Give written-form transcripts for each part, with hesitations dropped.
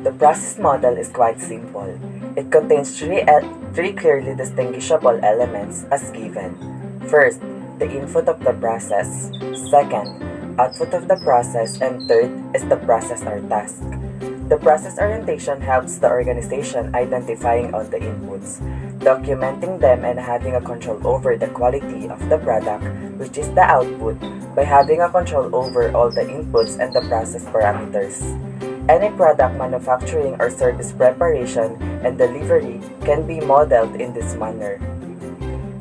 The process model is quite simple. It contains three clearly distinguishable elements as given. First, the input of the process. Second, output of the process. And third is the process or task. The process orientation helps the organization identifying all the inputs, documenting them and having a control over the quality of the product, which is the output, by having a control over all the inputs and the process parameters. Any product manufacturing or service preparation and delivery can be modeled in this manner.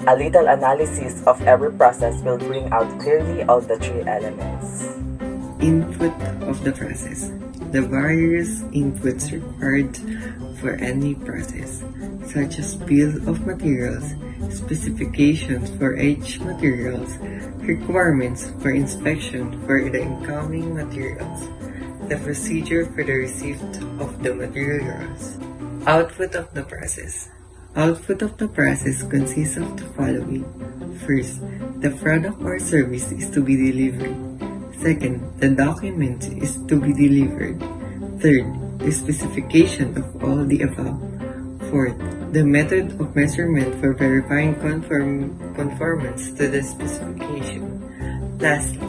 A little analysis of every process will bring out clearly all the three elements. Input of the process. The various inputs required for any process, such as bill of materials, specifications for each materials, requirements for inspection for the incoming materials, the procedure for the receipt of the materials. Output of the process. Output of the process consists of the following. First, the product or service is to be delivered. Second, the document is to be delivered. Third, the specification of all the above. Fourth, the method of measurement for verifying conformance to the specification. Lastly,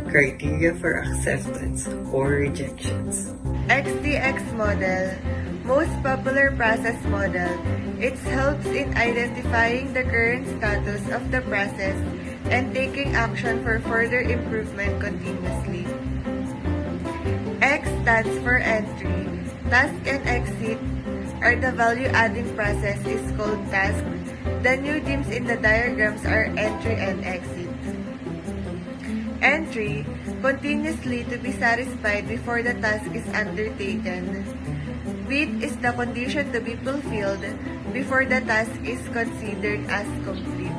criteria for acceptance or rejections. XDX model, most popular process model. It helps in identifying the current status of the process and taking action for further improvement continuously. X stands for entry. Task and exit are the value-adding process is called task. The new dims in the diagrams are entry and exit. Entry, continuously to be satisfied before the task is undertaken. Wait is the condition to be fulfilled before the task is considered as complete.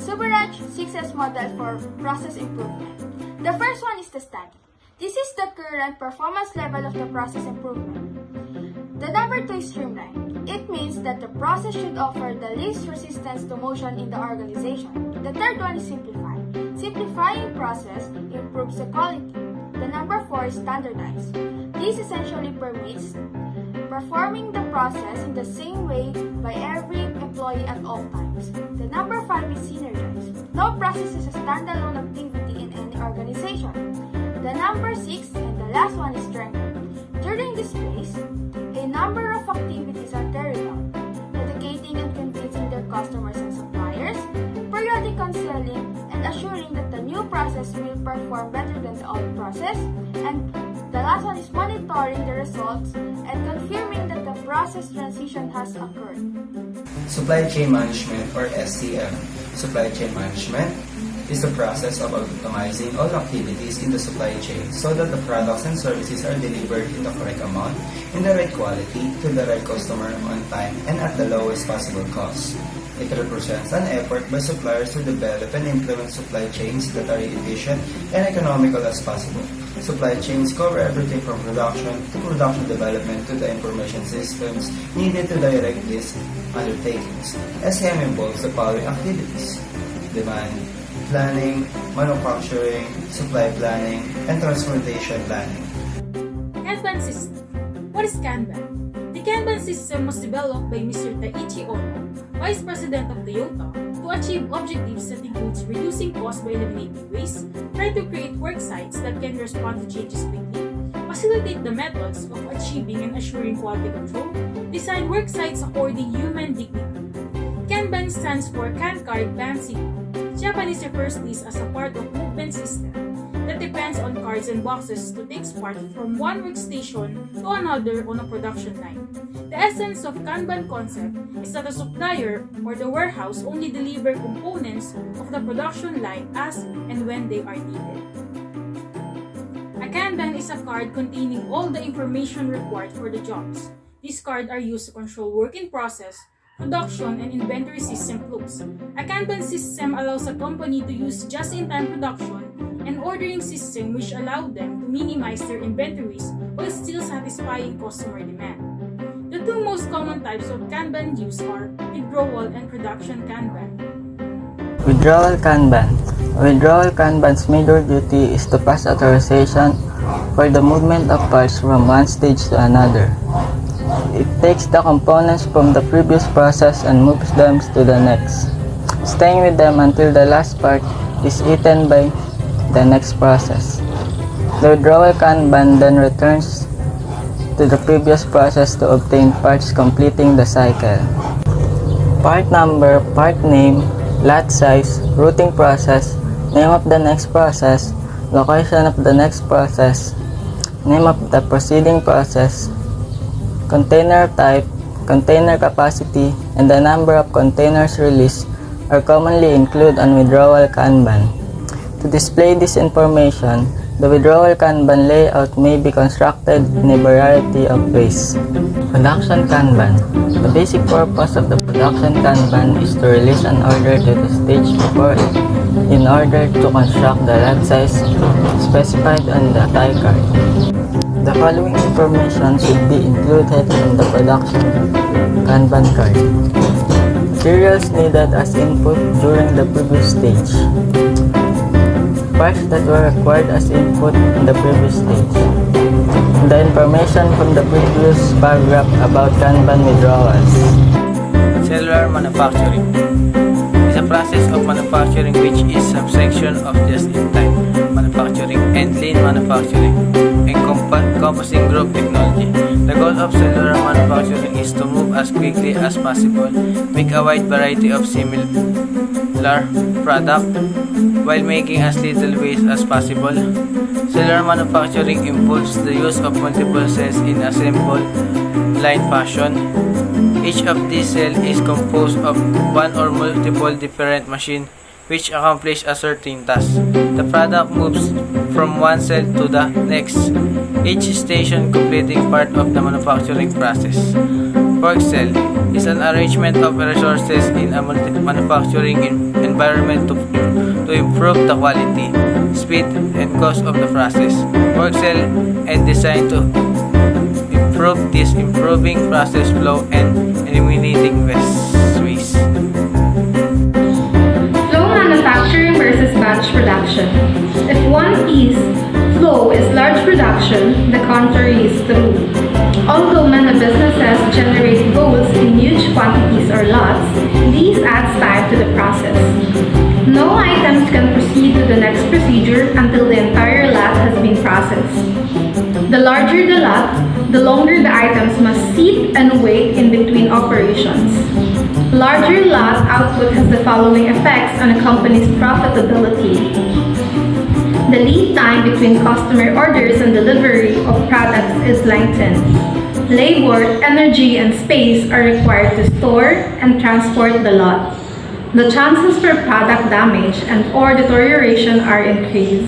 Subaraj success model for process improvement. The first one is the study. This is the current performance level of the process improvement. The number 2 is streamline. It means that the process should offer the least resistance to motion in the organization. The third one is simplify. Simplifying process improves the quality. The number 4 is standardize. This essentially permits performing the process in the same way by every employee at all times. The number 5 is synergize. No process is a standalone activity in any organization. The number 6 and the last one is strengthen. During this phase, a number of activities are carried out, educating and convincing their customers and suppliers, periodic counseling, and assuring that the new process will perform better than the old process, and the last one is monitoring the results and confirming that the process transition has occurred. Supply chain management or SCM. Supply chain management is the process of optimizing all activities in the supply chain so that the products and services are delivered in the correct amount, in the right quality, to the right customer on time, and at the lowest possible cost. It represents an effort by suppliers to develop and implement supply chains that are efficient and economical as possible. Supply chains cover everything from production to production development to the information systems needed to direct these undertakings. SCM involves the following activities: demand planning, manufacturing, supply planning, and transportation planning. Kanban system. What is Kanban? The Kanban system was developed by Mr. Taiichi Ohno, Vice President of Toyota, to achieve objectives that includes reducing costs by eliminating waste, try to create work sites that can respond to changes quickly, facilitate the methods of achieving and assuring quality control, design work sites according human dignity. Kanban stands for Kan-Card Ban-Sigma. Japanese refers this as a part of movement system that depends on cards and boxes to take part from one workstation to another on a production line. The essence of Kanban concept is that the supplier or the warehouse only deliver components of the production line as and when they are needed. A Kanban is a card containing all the information required for the jobs. These cards are used to control work in process, production, and inventory system flows. A Kanban system allows a company to use just-in-time production and ordering system which allow them to minimize their inventories while still satisfying customer demand. The two most common types of Kanban use are withdrawal and production Kanban. Withdrawal Kanban. Withdrawal Kanban's major duty is to pass authorization for the movement of parts from one stage to another. It takes the components from the previous process and moves them to the next, staying with them until the last part is eaten by the next process. The withdrawal Kanban then returns to the previous process to obtain parts completing the cycle. Part number, part name, lot size, routing process, name of the next process, location of the next process, name of the preceding process, container type, container capacity, and the number of containers released are commonly included on withdrawal Kanban. To display this information, the withdrawal Kanban layout may be constructed in a variety of ways. Production Kanban. The basic purpose of the production Kanban is to release an order to the stage before it in order to construct the lot size specified on the die card. The following information should be included in the production Kanban card. Materials needed as input during the previous stage. Parts that were required as input in the previous stage. The information from the previous paragraph about Kanban withdrawals. Cellular manufacturing is a process of manufacturing which is subsection of just-in-time manufacturing and lean manufacturing, encompassing group technology. The goal of cellular manufacturing is to move as quickly as possible, make a wide variety of similar product while making as little waste as possible. Cellular manufacturing involves the use of multiple cells in a simple line fashion. Each of these cells is composed of one or multiple different machines which accomplish a certain task. The product moves from one cell to the next, each station completing part of the manufacturing process. Work cell is an arrangement of resources in a manufacturing environment to improve the quality, speed, and cost of the process. Work cell is designed to improve this, improving process flow and eliminating waste. Flow manufacturing versus batch production. If one is flow is large production, the contrary is true. Although many businesses generate goals in huge quantities or lots, these adds time to the process. No items can proceed to the next procedure until the entire lot has been processed. The larger the lot, the longer the items must sit and wait in between operations. Larger lot output has the following effects on a company's profitability. The lead time between customer orders and delivery of products is lengthened. Labor, energy, and space are required to store and transport the lot. The chances for product damage and or deterioration are increased.